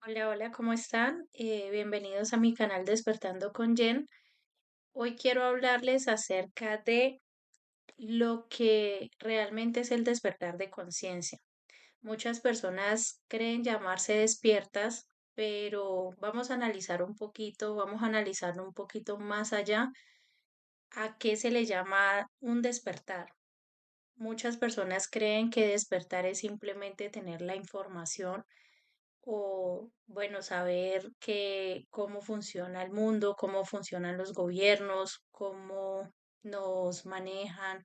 Hola, hola, ¿cómo están? Bienvenidos a mi canal Despertando con Jen. Hoy quiero hablarles acerca de lo que realmente es el despertar de conciencia. Muchas personas creen llamarse despiertas, pero vamos a analizar un poquito, vamos a analizarlo un poquito más allá a qué se le llama un despertar. Muchas personas creen que despertar es simplemente tener la información o, bueno, saber cómo funciona el mundo, cómo funcionan los gobiernos, cómo nos manejan,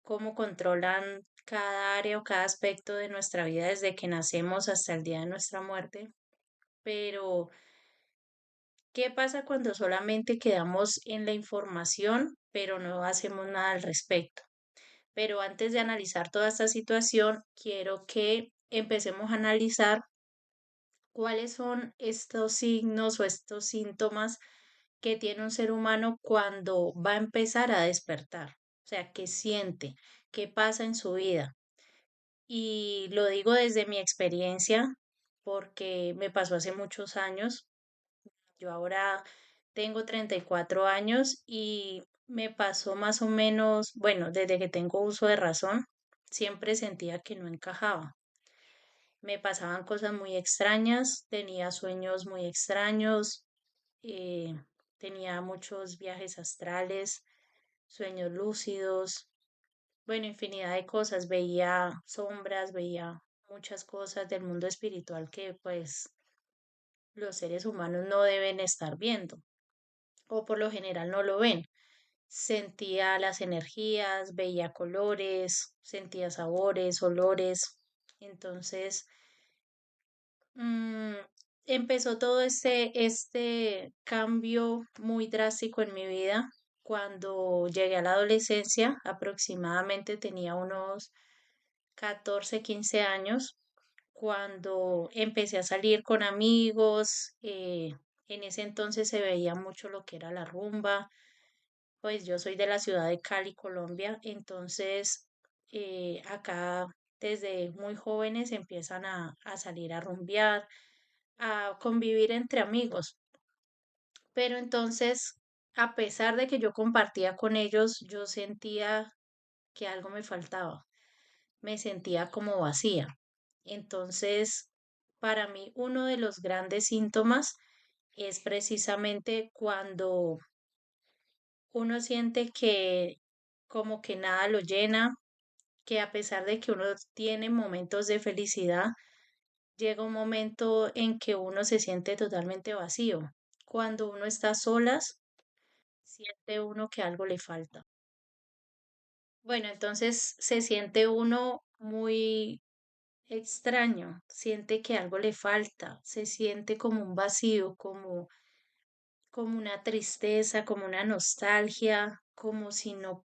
cómo controlan cada área o cada aspecto de nuestra vida desde que nacemos hasta el día de nuestra muerte. Pero, ¿qué pasa cuando solamente quedamos en la información, pero no hacemos nada al respecto? Pero antes de analizar toda esta situación, quiero que empecemos a analizar cuáles son estos signos o estos síntomas que tiene un ser humano cuando va a empezar a despertar. O sea, qué siente, qué pasa en su vida. Y lo digo desde mi experiencia porque me pasó hace muchos años. Yo ahora tengo 34 años y me pasó más o menos, bueno, desde que tengo uso de razón, siempre sentía que no encajaba. Me pasaban cosas muy extrañas, tenía sueños muy extraños, eh, tenía muchos viajes astrales, sueños lúcidos, bueno, infinidad de cosas, veía sombras, veía muchas cosas del mundo espiritual que pues los seres humanos no deben estar viendo o por lo general no lo ven. Sentía las energías, veía colores, sentía sabores, olores. Entonces, Mm, empezó todo este cambio muy drástico en mi vida cuando llegué a la adolescencia, aproximadamente tenía unos 14 15 años, cuando empecé a salir con amigos, en ese entonces se veía mucho lo que era la rumba, pues yo soy de la ciudad de Cali, Colombia, entonces acá desde muy jóvenes empiezan a salir a rumbear, a convivir entre amigos. Pero entonces, a pesar de que yo compartía con ellos, yo sentía que algo me faltaba, me sentía como vacía. Entonces, para mí, uno de los grandes síntomas es precisamente cuando uno siente que como que nada lo llena, que a pesar de que uno tiene momentos de felicidad, llega un momento en que uno se siente totalmente vacío. Cuando uno está a solas, siente uno que algo le falta. Bueno, entonces se siente uno muy extraño, siente que algo le falta, se siente como un vacío, como una tristeza, como una nostalgia, como si no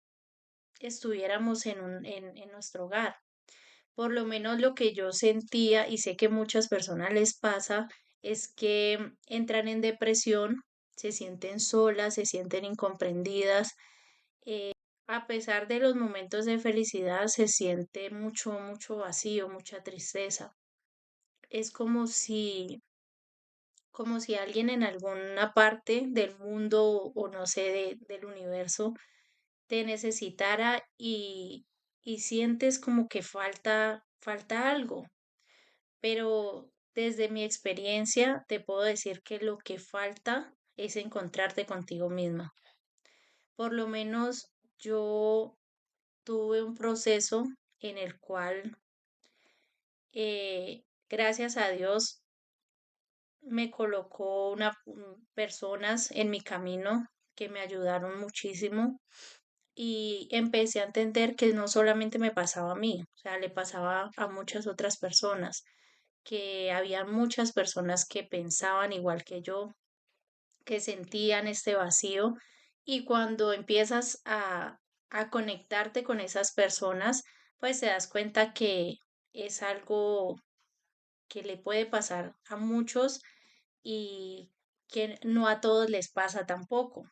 estuviéramos en nuestro hogar. Por lo menos lo que yo sentía y sé que muchas personas les pasa es que entran en depresión, se sienten solas, se sienten incomprendidas. A pesar de los momentos de felicidad, se siente mucho, mucho vacío, mucha tristeza. Es como si alguien en alguna parte del mundo o no sé, del universo te necesitara y sientes como que falta algo. Pero desde mi experiencia te puedo decir que lo que falta es encontrarte contigo misma. Por lo menos yo tuve un proceso en el cual, gracias a Dios, me colocó personas en mi camino que me ayudaron muchísimo y empecé a entender que no solamente me pasaba a mí, o sea, le pasaba a muchas otras personas, que había muchas personas que pensaban igual que yo, que sentían este vacío y cuando empiezas a conectarte con esas personas, pues te das cuenta que es algo que le puede pasar a muchos y que no a todos les pasa tampoco.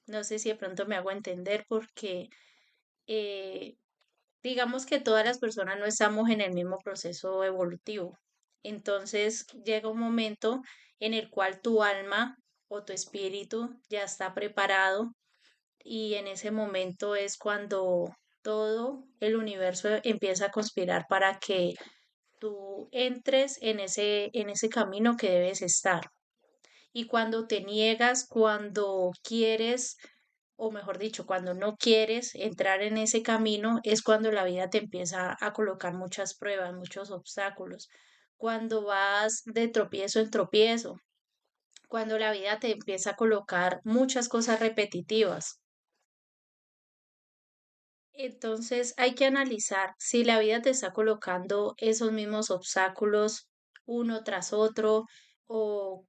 No sé si de pronto me hago entender porque eh, digamos que todas las personas no estamos en el mismo proceso evolutivo. Entonces llega un momento en el cual tu alma o tu espíritu ya está preparado y en ese momento es cuando todo el universo empieza a conspirar para que tú entres en ese camino que debes estar. Y cuando te niegas, cuando quieres, o mejor dicho, cuando no quieres entrar en ese camino, es cuando la vida te empieza a colocar muchas pruebas, muchos obstáculos. Cuando vas de tropiezo en tropiezo, cuando la vida te empieza a colocar muchas cosas repetitivas. Entonces hay que analizar si la vida te está colocando esos mismos obstáculos uno tras otro o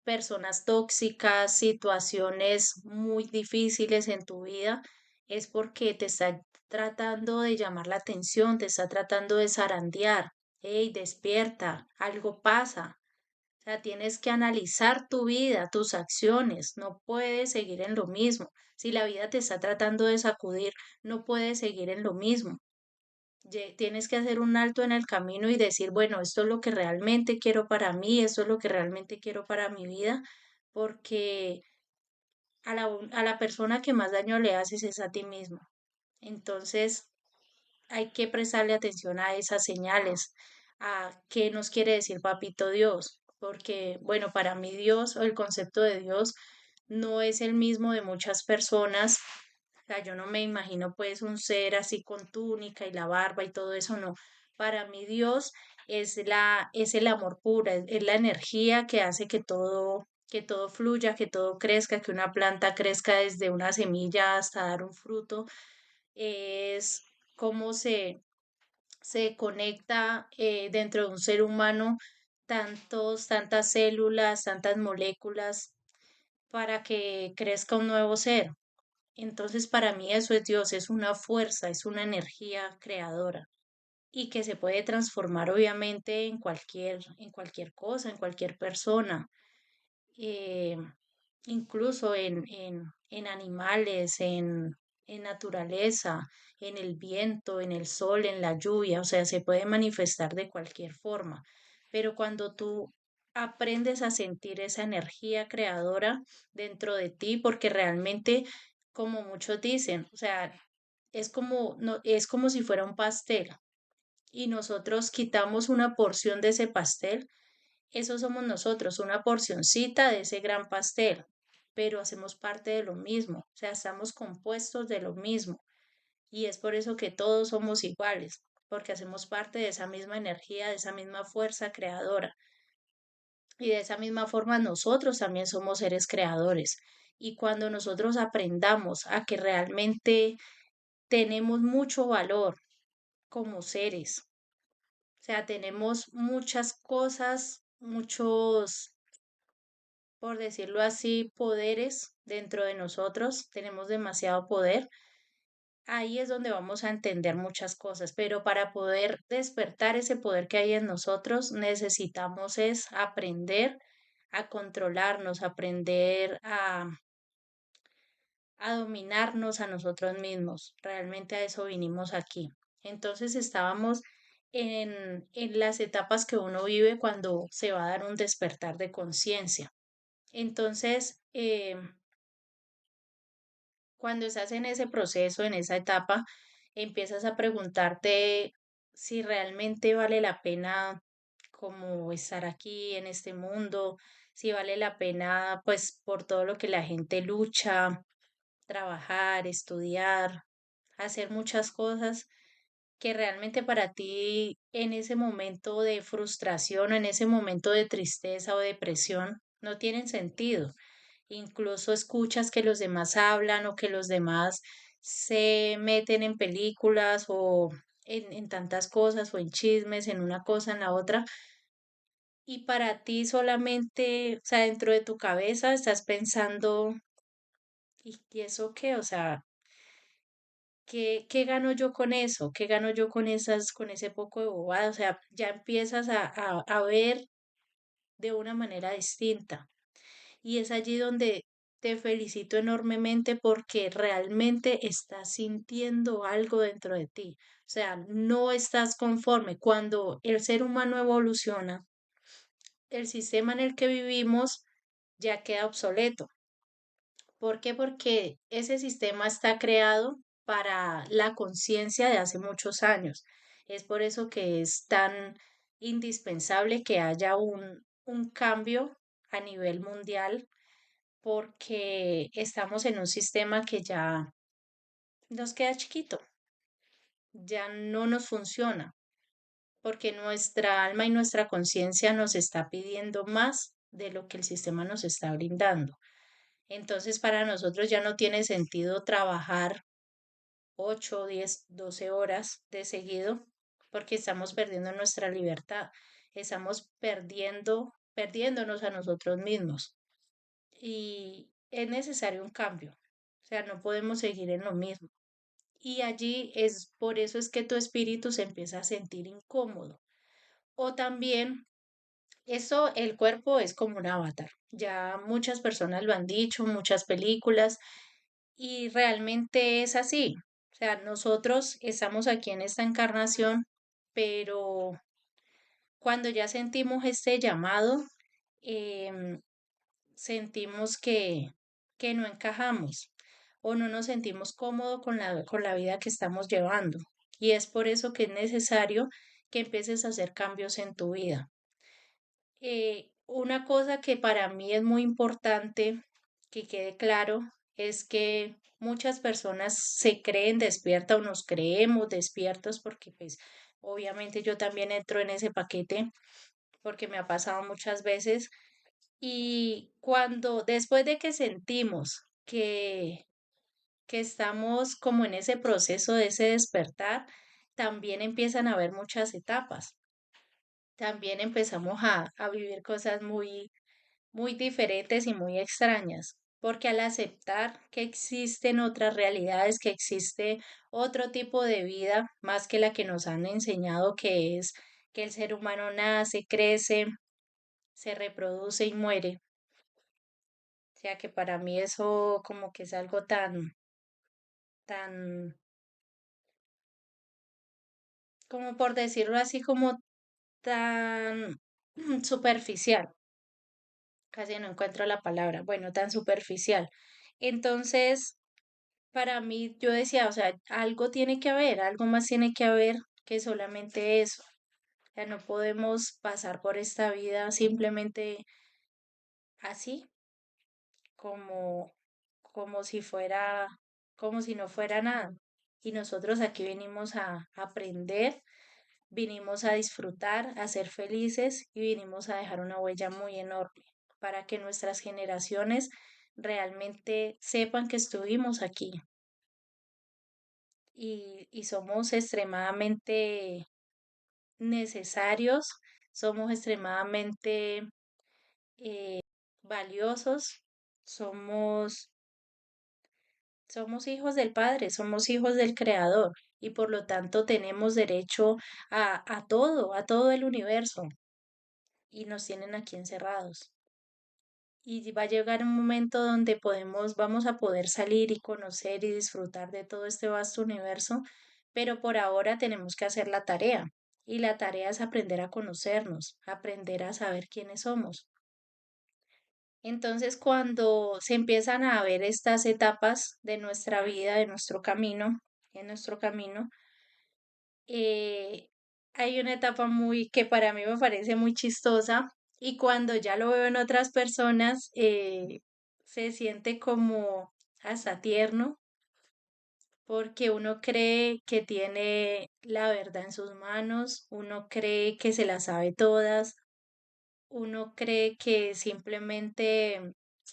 personas tóxicas, situaciones muy difíciles en tu vida, es porque te está tratando de llamar la atención, te está tratando de zarandear. Hey, despierta, algo pasa. O sea, tienes que analizar tu vida, tus acciones, no puedes seguir en lo mismo. Si la vida te está tratando de sacudir, no puedes seguir en lo mismo. Tienes que hacer un alto en el camino y decir, bueno, esto es lo que realmente quiero para mí, esto es lo que realmente quiero para mi vida, porque a la persona que más daño le haces es a ti mismo. Entonces, hay que prestarle atención a esas señales, a qué nos quiere decir Papito Dios, porque, bueno, para mí Dios o el concepto de Dios no es el mismo de muchas personas. O sea, yo no me imagino pues un ser así con túnica y la barba y todo eso, no. Para mí Dios es el amor puro, es la energía que hace que todo fluya, que todo crezca, que una planta crezca desde una semilla hasta dar un fruto. Es cómo se conecta dentro de un ser humano tantas células, tantas moléculas para que crezca un nuevo ser. Entonces, para mí eso es Dios, es una fuerza, es una energía creadora y que se puede transformar obviamente en cualquier cosa, en cualquier persona. eh, Incluso en animales, en naturaleza, en el viento, en el sol, en la lluvia, o sea, se puede manifestar de cualquier forma. Pero cuando tú aprendes a sentir esa energía creadora dentro de ti, porque realmente, como muchos dicen, o sea, es como, no, es como si fuera un pastel y nosotros quitamos una porción de ese pastel, eso somos nosotros, una porcioncita de ese gran pastel, pero hacemos parte de lo mismo, o sea, estamos compuestos de lo mismo. Y es por eso que todos somos iguales, porque hacemos parte de esa misma energía, de esa misma fuerza creadora. Y de esa misma forma nosotros también somos seres creadores. Y cuando nosotros aprendamos a que realmente tenemos mucho valor como seres, o sea, tenemos muchas cosas, muchos, por decirlo así, poderes dentro de nosotros, tenemos demasiado poder. Ahí es donde vamos a entender muchas cosas, pero para poder despertar ese poder que hay en nosotros, necesitamos es aprender a controlarnos, aprender a dominarnos a nosotros mismos. Realmente a eso vinimos aquí. Entonces estábamos en las etapas que uno vive cuando se va a dar un despertar de conciencia. Entonces, cuando estás en ese proceso, en esa etapa, empiezas a preguntarte si realmente vale la pena como estar aquí en este mundo, si vale la pena pues por todo lo que la gente lucha, trabajar, estudiar, hacer muchas cosas que realmente para ti en ese momento de frustración o en ese momento de tristeza o depresión no tienen sentido. Incluso escuchas que los demás hablan o que los demás se meten en películas o en tantas cosas o en chismes, en una cosa, en la otra. Y para ti solamente, o sea, dentro de tu cabeza estás pensando, y eso qué? O sea, ¿qué gano yo con eso? ¿Qué gano yo con con ese poco de bobada? O sea, ya empiezas a ver de una manera distinta. Y es allí donde te felicito enormemente porque realmente estás sintiendo algo dentro de ti. O sea, no estás conforme. Cuando el ser humano evoluciona, el sistema en el que vivimos ya queda obsoleto. ¿Por qué? Porque ese sistema está creado para la conciencia de hace muchos años. Es por eso que es tan indispensable que haya un cambio a nivel mundial, porque estamos en un sistema que ya nos queda chiquito, ya no nos funciona, porque nuestra alma y nuestra conciencia nos está pidiendo más de lo que el sistema nos está brindando. Entonces, para nosotros ya no tiene sentido trabajar 8, 10, 12 horas de seguido porque estamos perdiendo nuestra libertad, estamos perdiéndonos a nosotros mismos y es necesario un cambio, o sea, no podemos seguir en lo mismo. Y allí es por eso es que tu espíritu se empieza a sentir incómodo. O también eso, el cuerpo es como un avatar. Ya muchas personas lo han dicho, muchas películas, y realmente es así. O sea, nosotros estamos aquí en esta encarnación, pero cuando ya sentimos este llamado, em, sentimos que no encajamos o no nos sentimos cómodos con la vida que estamos llevando. Y es por eso que es necesario que empieces a hacer cambios en tu vida. Una cosa que para mí es muy importante que quede claro es que muchas personas se creen despiertas o nos creemos despiertos porque pues obviamente yo también entro en ese paquete porque me ha pasado muchas veces y cuando después de que sentimos que estamos como en ese proceso de ese despertar, también empiezan a haber muchas etapas. También empezamos a vivir cosas muy diferentes y muy extrañas, porque al aceptar que existen otras realidades, que existe otro tipo de vida más que la que nos han enseñado, que es que el ser humano nace, crece, se reproduce y muere. O sea que para mí eso como que es algo tan, como por decirlo así, como tan superficial. Casi no encuentro la palabra, bueno, tan superficial. Entonces, para mí, yo decía, o sea, algo tiene que haber, algo más tiene que haber que solamente eso. O sea, no podemos pasar por esta vida simplemente así, como, como si fuera, como si no fuera nada. Y nosotros aquí venimos a aprender, vinimos a disfrutar, a ser felices y vinimos a dejar una huella muy enorme para que nuestras generaciones realmente sepan que estuvimos aquí y somos extremadamente necesarios, somos extremadamente valiosos, somos, somos hijos del Padre, somos hijos del Creador y por lo tanto tenemos derecho a todo el universo y nos tienen aquí encerrados. Y va a llegar un momento donde vamos a poder salir y conocer y disfrutar de todo este vasto universo, pero por ahora tenemos que hacer la tarea. Y la tarea es aprender a conocernos, aprender a saber quiénes somos. Entonces, cuando se empiezan a ver estas etapas de nuestra vida, de nuestro camino, en nuestro camino, eh, hay una etapa muy que para mí me parece muy chistosa y cuando ya lo veo en otras personas se siente como hasta tierno porque uno cree que tiene la verdad en sus manos, uno cree que se la sabe todas, uno cree que simplemente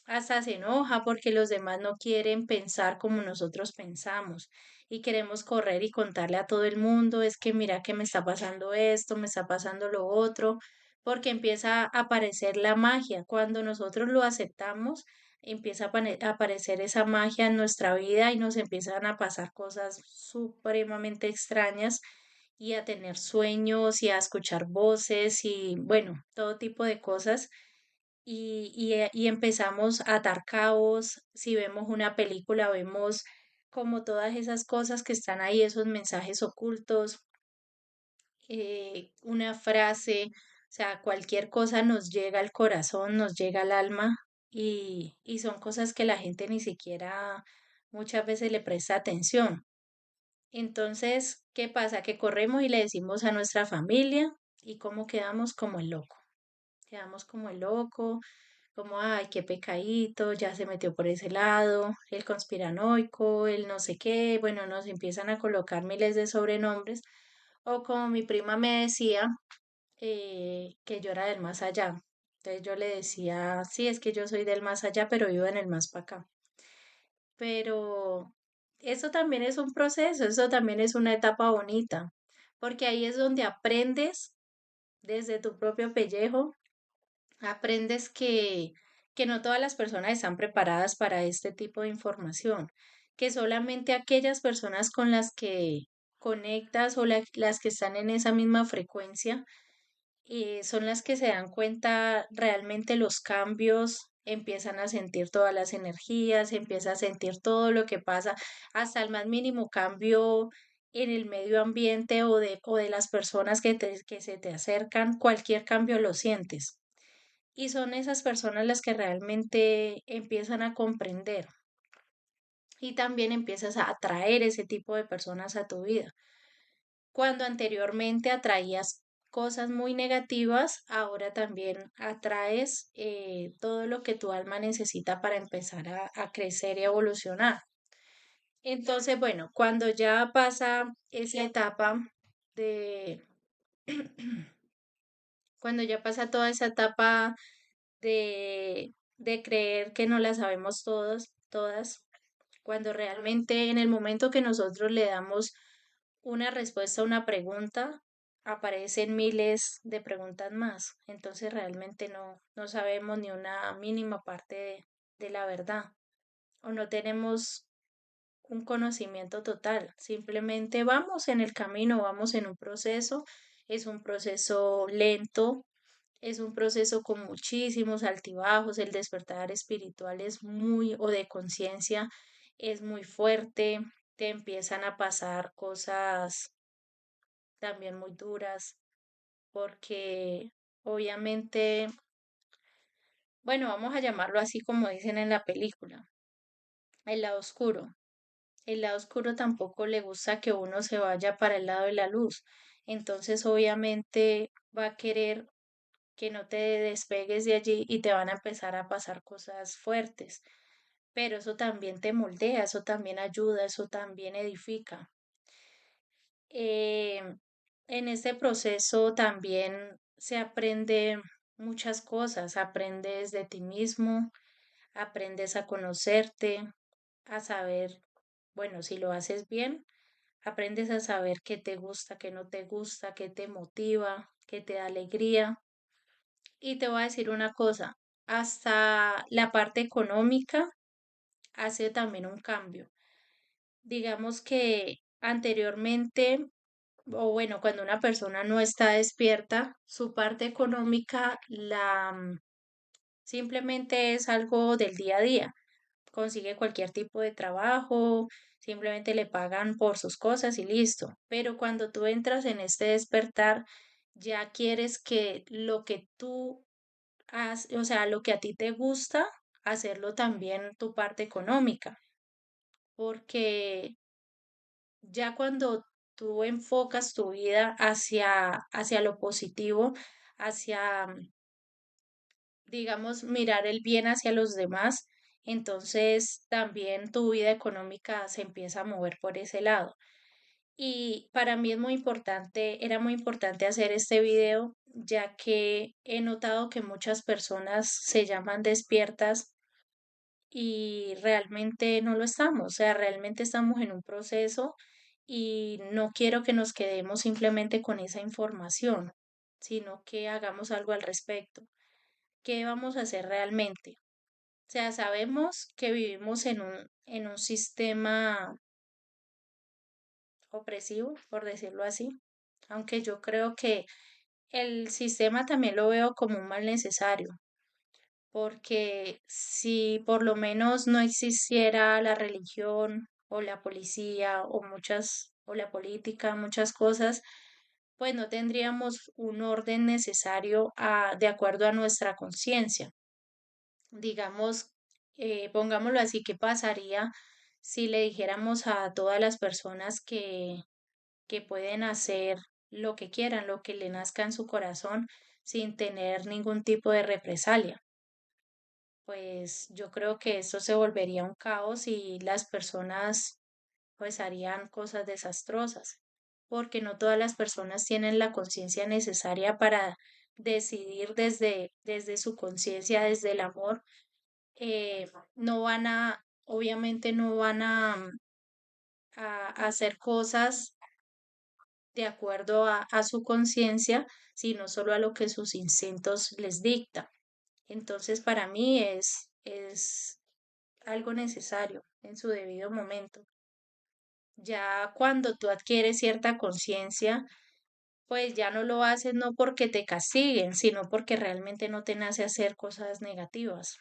hasta se enoja porque los demás no quieren pensar como nosotros pensamos y queremos correr y contarle a todo el mundo, es que mira que me está pasando esto, me está pasando lo otro, porque empieza a aparecer la magia. Cuando nosotros lo aceptamos, empieza a aparecer esa magia en nuestra vida y nos empiezan a pasar cosas supremamente extrañas y a tener sueños y a escuchar voces y bueno, todo tipo de cosas. Y empezamos a atar cabos. Si vemos una película, vemos como todas esas cosas que están ahí, esos mensajes ocultos, una frase. O sea, cualquier cosa nos llega al corazón, nos llega al alma y son cosas que la gente ni siquiera muchas veces le presta atención. Entonces, ¿qué pasa? Que corremos y le decimos a nuestra familia y cómo quedamos como el loco. Quedamos como el loco, como, ay, qué pecadito, ya se metió por ese lado, el conspiranoico, el no sé qué, bueno, nos empiezan a colocar miles de sobrenombres. O como mi prima me decía, que yo era del más allá. Entonces yo le decía, sí, es que yo soy del más allá, pero vivo en el más para acá. Pero eso también es un proceso, eso también es una etapa bonita, porque ahí es donde aprendes desde tu propio pellejo, aprendes que no todas las personas están preparadas para este tipo de información, que solamente aquellas personas con las que conectas o las que están en esa misma frecuencia son las que se dan cuenta realmente los cambios, empiezan a sentir todas las energías, empieza a sentir todo lo que pasa, hasta el más mínimo cambio en el medio ambiente o de las personas que se te acercan, cualquier cambio lo sientes. Y son esas personas las que realmente empiezan a comprender y también empiezas a atraer ese tipo de personas a tu vida. Cuando anteriormente atraías cosas muy negativas, ahora también atraes todo lo que tu alma necesita para empezar a crecer y evolucionar. Entonces, bueno, cuando ya pasa esa etapa de, cuando ya pasa toda esa etapa de creer que no la sabemos todas, cuando realmente en el momento que nosotros le damos una respuesta a una pregunta, aparecen miles de preguntas más. Entonces realmente no sabemos ni una mínima parte de la verdad o no tenemos un conocimiento total. Simplemente vamos en el camino, vamos en un proceso. Es un proceso lento, es un proceso con muchísimos altibajos. El despertar espiritual es muy, o de conciencia, es muy fuerte. Te empiezan a pasar cosas también muy duras, porque obviamente, bueno, vamos a llamarlo así como dicen en la película, el lado oscuro. El lado oscuro tampoco le gusta que uno se vaya para el lado de la luz. Entonces, obviamente, va a querer que no te despegues de allí y te van a empezar a pasar cosas fuertes. Pero eso también te moldea, eso también ayuda, eso también edifica. Eh, en este proceso también se aprende muchas cosas, aprendes de ti mismo, aprendes a conocerte, a saber, bueno, si lo haces bien, aprendes a saber qué te gusta, qué no te gusta, qué te motiva, qué te da alegría. Y te voy a decir una cosa, hasta la parte económica hace también un cambio. Digamos que anteriormente, o bueno, cuando una persona no está despierta, su parte económica simplemente es algo del día a día. Consigue cualquier tipo de trabajo, simplemente le pagan por sus cosas y listo. Pero cuando tú entras en este despertar, ya quieres que lo que tú haces, o sea, lo que a ti te gusta, hacerlo también tu parte económica, porque ya cuando tú enfocas tu vida hacia lo positivo, hacia, digamos, mirar el bien hacia los demás, entonces también tu vida económica se empieza a mover por ese lado. Y para mí es muy importante, era muy importante hacer este video, ya que he notado que muchas personas se llaman despiertas y realmente no lo estamos, o sea, realmente estamos en un proceso y no quiero que nos quedemos simplemente con esa información, sino que hagamos algo al respecto. ¿Qué vamos a hacer realmente? O sea, sabemos que vivimos en un sistema opresivo, por decirlo así, aunque yo creo que el sistema también lo veo como un mal necesario, porque si por lo menos no existiera la religión o la policía o muchas o la política, muchas cosas, pues no tendríamos un orden necesario de acuerdo a nuestra conciencia. Digamos, pongámoslo así, ¿qué pasaría si le dijéramos a todas las personas que pueden hacer lo que quieran, lo que le nazca en su corazón, sin tener ningún tipo de represalia? Pues yo creo que esto se volvería un caos y las personas pues harían cosas desastrosas, porque no todas las personas tienen la conciencia necesaria para decidir desde su conciencia, desde el amor. No van a, obviamente no van a hacer cosas de acuerdo a su conciencia, sino solo a lo que sus instintos les dictan. Entonces, para mí es algo necesario en su debido momento. Ya cuando tú adquieres cierta conciencia, pues ya no lo haces no porque te castiguen, sino porque realmente no te nace hacer cosas negativas.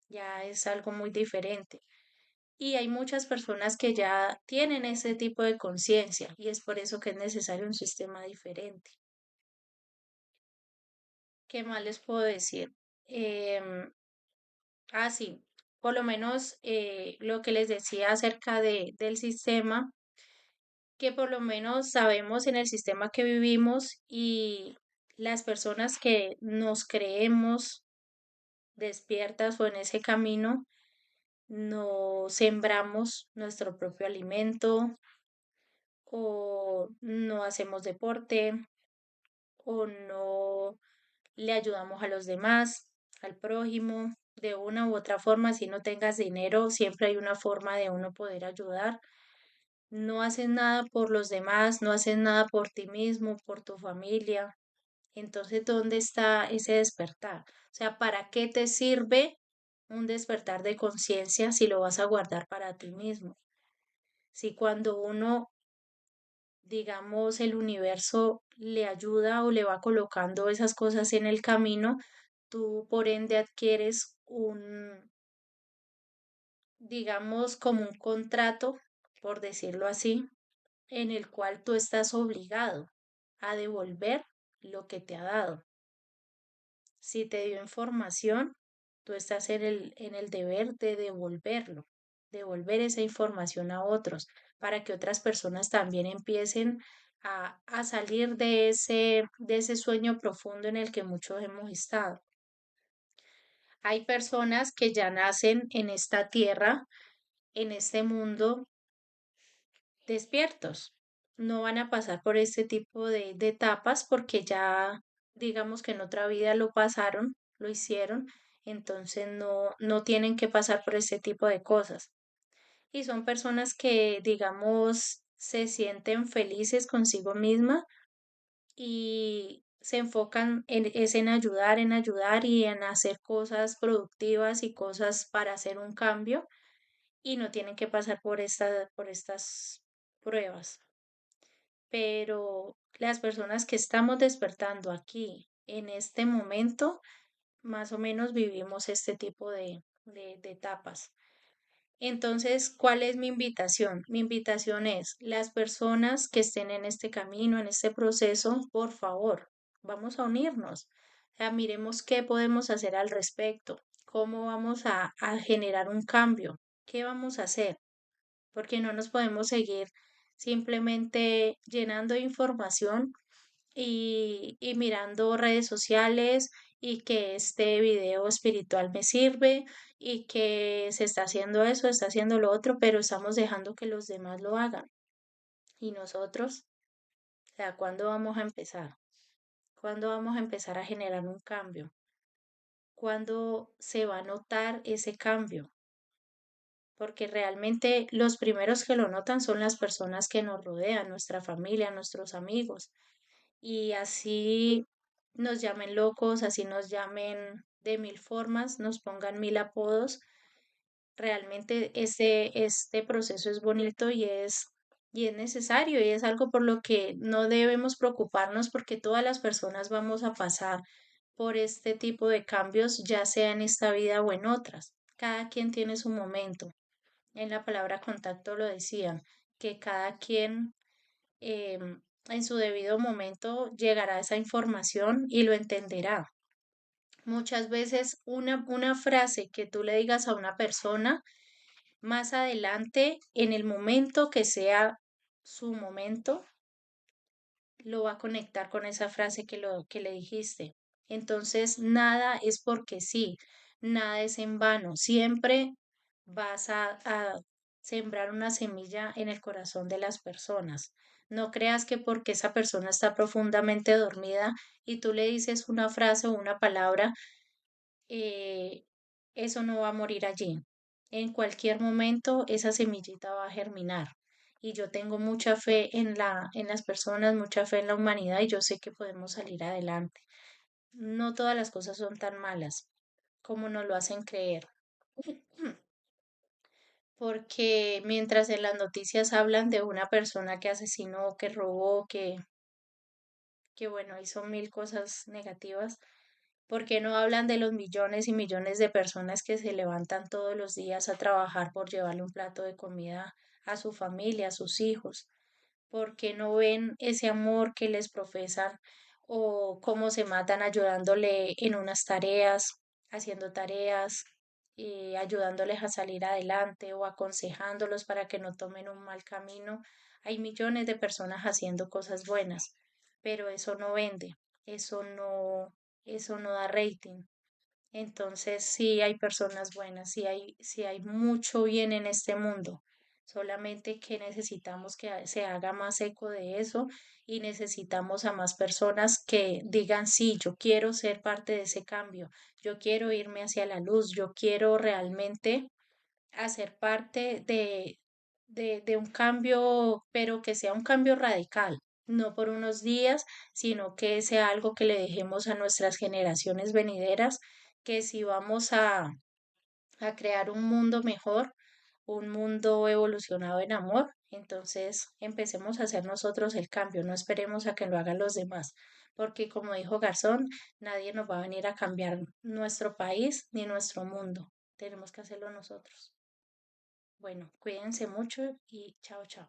Ya es algo muy diferente. Y hay muchas personas que ya tienen ese tipo de conciencia y es por eso que es necesario un sistema diferente. ¿Qué más les puedo decir? Em, sí, por lo menos lo que les decía acerca del sistema, que por lo menos sabemos en el sistema que vivimos y las personas que nos creemos despiertas o en ese camino, no sembramos nuestro propio alimento o no hacemos deporte o no le ayudamos a los demás, al prójimo, de una u otra forma. Si no tengas dinero, siempre hay una forma de uno poder ayudar. No haces nada por los demás, no haces nada por ti mismo, por tu familia. Entonces, ¿dónde está ese despertar? O sea, ¿para qué te sirve un despertar de conciencia si lo vas a guardar para ti mismo? Si cuando uno, digamos, el universo le ayuda o le va colocando esas cosas en el camino, tú por ende adquieres digamos, como un contrato, por decirlo así, en el cual tú estás obligado a devolver lo que te ha dado. Si te dio información, tú estás en el deber de devolverlo, devolver esa información a otros, para que otras personas también empiecen a salir de ese sueño profundo en el que muchos hemos estado. Hay personas que ya nacen en esta tierra, en este mundo, despiertos. No van a pasar por este tipo de etapas porque ya, digamos que en otra vida lo pasaron, lo hicieron, entonces no tienen que pasar por este tipo de cosas. Y son personas que, digamos, se sienten felices consigo misma y se enfocan en ayudar y en hacer cosas productivas y cosas para hacer un cambio y no tienen que pasar por estas pruebas. Pero las personas que estamos despertando aquí en este momento, más o menos vivimos este tipo de etapas. Entonces, ¿cuál es mi invitación? Mi invitación es las personas que estén en este camino, en este proceso, por favor, vamos a unirnos. O sea, miremos qué podemos hacer al respecto, cómo vamos a generar un cambio, qué vamos a hacer, porque no nos podemos seguir simplemente llenando de información y mirando redes sociales y que este video espiritual me sirve y que se está haciendo eso, está haciendo lo otro, pero estamos dejando que los demás lo hagan. Y nosotros, o sea, ¿cuándo vamos a empezar? ¿Cuándo vamos a empezar a generar un cambio? ¿Cuándo se va a notar ese cambio? Porque realmente los primeros que lo notan son las personas que nos rodean, nuestra familia, nuestros amigos. Y así nos llamen locos, así nos llamen de mil formas, nos pongan mil apodos. Realmente este proceso es bonito y es necesario y es algo por lo que no debemos preocuparnos porque todas las personas vamos a pasar por este tipo de cambios, ya sea en esta vida o en otras. Cada quien tiene su momento. En la palabra contacto lo decían, que cada quien en su debido momento llegará esa información y lo entenderá. Muchas veces una frase que tú le digas a una persona, más adelante, en el momento que sea su momento, lo va a conectar con esa frase que le dijiste. Entonces, nada es porque sí, nada es en vano. Siempre vas a sembrar una semilla en el corazón de las personas. No creas que porque esa persona está profundamente dormida y tú le dices una frase o una palabra, eh, eso no va a morir allí. En cualquier momento esa semillita va a germinar. Y yo tengo mucha fe en las personas, mucha fe en la humanidad y yo sé que podemos salir adelante. No todas las cosas son tan malas como nos lo hacen creer. Porque mientras en las noticias hablan de una persona que asesinó, que robó, que bueno, hizo mil cosas negativas, ¿por qué no hablan de los millones y millones de personas que se levantan todos los días a trabajar por llevarle un plato de comida a su familia, a sus hijos? ¿Por qué no ven ese amor que les profesan o cómo se matan ayudándole en unas tareas, haciendo tareas, ayudándoles a salir adelante o aconsejándolos para que no tomen un mal camino? Hay millones de personas haciendo cosas buenas, pero eso no vende, eso no, eso no da rating. Entonces, sí hay personas buenas, sí hay mucho bien en este mundo. Solamente que necesitamos que se haga más eco de eso y necesitamos a más personas que digan, sí, yo quiero ser parte de ese cambio, yo quiero irme hacia la luz, yo quiero realmente hacer parte de un cambio, pero que sea un cambio radical, no por unos días, sino que sea algo que le dejemos a nuestras generaciones venideras, que si vamos a crear un mundo mejor, un mundo evolucionado en amor, entonces empecemos a hacer nosotros el cambio, no esperemos a que lo hagan los demás, porque como dijo Garzón, nadie nos va a venir a cambiar nuestro país ni nuestro mundo, tenemos que hacerlo nosotros. Bueno, cuídense mucho y chao, chao.